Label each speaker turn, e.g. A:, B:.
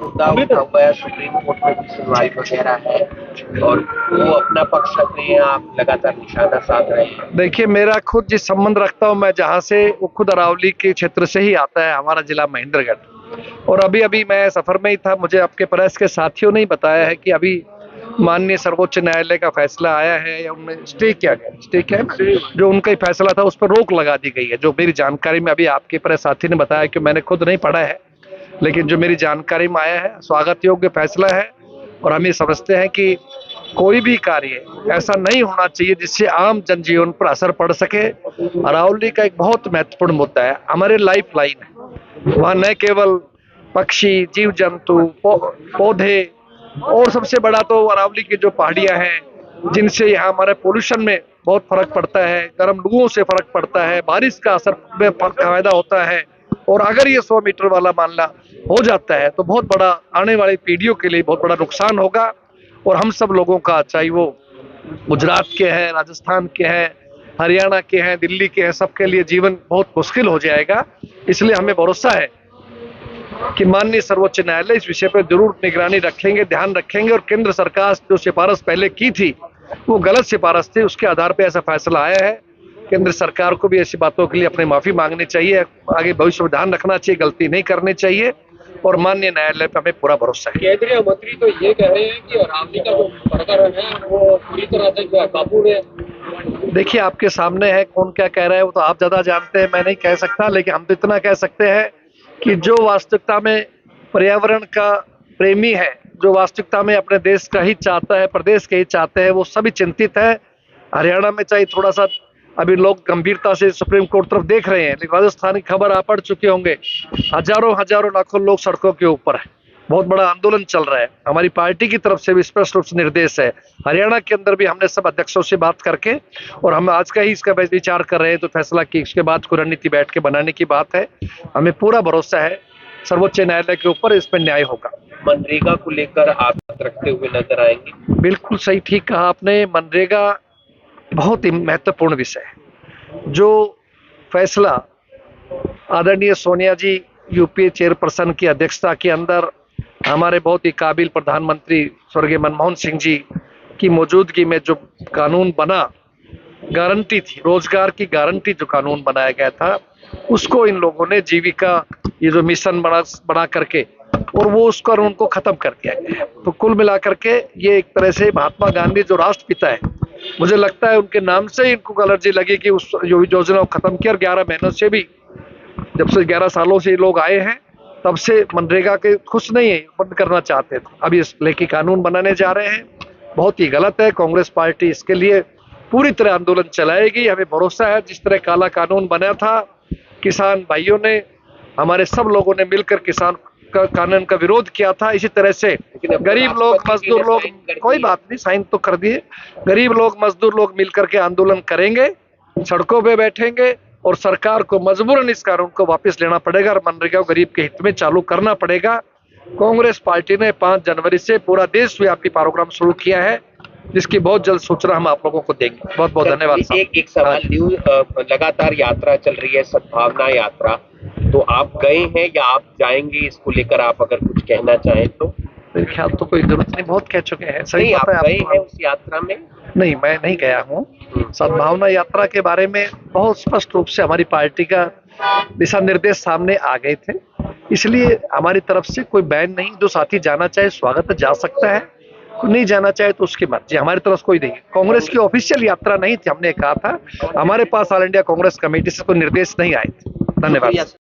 A: मुद्दा उठा हुआ है, सुप्रीम कोर्ट में भी सुनवाई वगैरह है और वो अपना पक्ष रख रहे हैं, आप लगातार निशाना साध रहे हैं।
B: देखिए, मेरा खुद जिस संबंध रखता हूँ मैं जहाँ से, वो खुद अरावली के क्षेत्र से ही आता है, हमारा जिला महेंद्रगढ़। और अभी अभी मैं सफर में ही था, मुझे आपके प्रेस के साथियों ने ही बताया है कि अभी माननीय सर्वोच्च न्यायालय का फैसला आया है, या उनमें स्टे किया गया, स्टे क्या है, जो उनका ही फैसला था उस पर रोक लगा दी गई है। जो मेरी जानकारी में, अभी आपके प्रेस साथी ने बताया कि मैंने खुद नहीं पढ़ा है, लेकिन जो मेरी जानकारी में आया है, स्वागत योग्य फैसला है। और हम ये समझते हैं कि कोई भी कार्य ऐसा नहीं होना चाहिए जिससे आम जनजीवन पर असर पड़ सके। अरावली का एक बहुत महत्वपूर्ण मुद्दा है, हमारे लाइफ लाइन है। वहाँ न केवल पक्षी, जीव जंतु, पौधे, और सबसे बड़ा तो अरावली की जो पहाड़ियां हैं, जिनसे यहाँ हमारे पोल्यूशन में बहुत फर्क पड़ता है, गर्म लुओं से फर्क पड़ता है, बारिश का असर में फायदा होता है। और अगर ये 100 मीटर वाला मामला हो जाता है तो बहुत बड़ा, आने वाली पीढ़ियों के लिए बहुत बड़ा नुकसान होगा। और हम सब लोगों का, चाहे वो गुजरात के हैं, राजस्थान के हैं, हरियाणा के हैं, दिल्ली के हैं, सबके लिए जीवन बहुत मुश्किल हो जाएगा। इसलिए हमें भरोसा है कि माननीय सर्वोच्च न्यायालय इस विषय पर जरूर निगरानी रखेंगे, ध्यान रखेंगे। और केंद्र सरकार जो सिफारिश पहले की थी वो गलत सिफारिश थी, उसके आधार पर ऐसा फैसला आया है। केंद्र सरकार को भी ऐसी बातों के लिए अपनी माफी मांगनी चाहिए, आगे भविष्य में ध्यान रखना चाहिए, गलती नहीं करनी चाहिए। और माननीय न्यायालय पर हमें पूरा भरोसा है।
C: केंद्रीय मंत्री तो ये कह रहे हैं कि अरावली का जो प्रकरण है वो पूरी तरह से काबू में।
B: देखिए, आपके सामने है, कौन क्या कह रहा है वो तो आप ज्यादा जानते हैं, मैं नहीं कह सकता। लेकिन हम तो इतना कह सकते हैं कि जो वास्तविकता में पर्यावरण का प्रेमी है, जो वास्तविकता में अपने देश का ही चाहता है, प्रदेश के ही चाहते हैं, वो सभी चिंतित है। हरियाणा में चाहे थोड़ा सा अभी लोग गंभीरता से सुप्रीम कोर्ट तरफ देख रहे हैं, लेकिन राजस्थान की खबर आप पढ़ चुके होंगे, हजारों लाखों लोग सड़कों के ऊपर है, बहुत बड़ा आंदोलन चल रहा है। हमारी पार्टी की तरफ से भी स्पष्ट रूप से निर्देश है। हरियाणा के अंदर भी हमने सब अध्यक्षों से बात करके, और हम आज का ही इसका विचार कर रहे हैं, तो फैसला की इसके बाद कोई रणनीति बैठ के बनाने की बात है। हमें पूरा भरोसा है सर्वोच्च न्यायालय के ऊपर, इस पर न्याय होगा।
A: मनरेगा को लेकर आप रखते हुए नजर आएंगे?
B: बिल्कुल सही, ठीक कहा आपने। मनरेगा बहुत ही महत्वपूर्ण विषय है। जो फैसला आदरणीय सोनिया जी यूपीए चेयरपर्सन की अध्यक्षता के अंदर हमारे बहुत ही काबिल प्रधानमंत्री स्वर्गीय मनमोहन सिंह जी की मौजूदगी में जो कानून बना, गारंटी थी, रोजगार की गारंटी, जो कानून बनाया गया था, उसको इन लोगों ने जीविका, ये जो मिशन बना करके, और वो उसको उनको खत्म कर दिया गया है। तो कुल मिलाकर के ये एक तरह से महात्मा गांधी जो राष्ट्रपिता है, मुझे लगता है उनके नाम से ही इनको एलर्जी लगी कि उस योजना को खत्म किया। और 11 महीनों से भी, जब से 11 सालों से ये लोग आए हैं, तब से मनरेगा के खुश नहीं है, बंद करना चाहते थे। अब इस लेके कानून बनाने जा रहे हैं, बहुत ही गलत है। कांग्रेस पार्टी इसके लिए पूरी तरह आंदोलन चलाएगी। हमें भरोसा है, जिस तरह काला कानून बना था, किसान भाइयों ने, हमारे सब लोगों ने मिलकर किसान का कानून का विरोध किया था, इसी तरह से गरीब लोग, मजदूर लोग, कोई बात नहीं, साइन तो कर दिए, गरीब लोग, मजदूर लोग मिलकर के आंदोलन करेंगे, सड़कों पे बैठेंगे, और सरकार को मजबूरन इस कानून को वापस लेना पड़ेगा और मनरेगा को गरीब के हित में चालू करना पड़ेगा। कांग्रेस पार्टी ने 5 जनवरी से पूरा देशव्यापी प्रोग्राम शुरू किया है, जिसकी बहुत जल्द सूचना हम आप लोगों को देंगे। बहुत बहुत धन्यवाद।
A: एक सवाल, लगातार यात्रा चल रही है, सद्भावना यात्रा, तो आप गए हैं या आप जाएंगे? इसको लेकर आप अगर कुछ कहना चाहें तो।
B: मेरे ख्याल तो कोई जरूरत नहीं, बहुत कह चुके हैं। सही
A: आप गए हैं उस यात्रा में?
B: नहीं, मैं नहीं गया हूँ। सद्भावना यात्रा के बारे में बहुत स्पष्ट रूप से हमारी पार्टी का दिशा निर्देश सामने आ गए थे, इसलिए हमारी तरफ से कोई बैन नहीं। जो साथी जाना चाहे स्वागत जा सकता है, कोई नहीं जाना चाहे तो उसकी मर्जी, हमारी तरफ कोई नहीं। कांग्रेस की ऑफिशियल यात्रा नहीं थी, हमने कहा था, हमारे पास ऑल इंडिया कांग्रेस कमेटी से कोई निर्देश नहीं आए थे। धन्यवाद।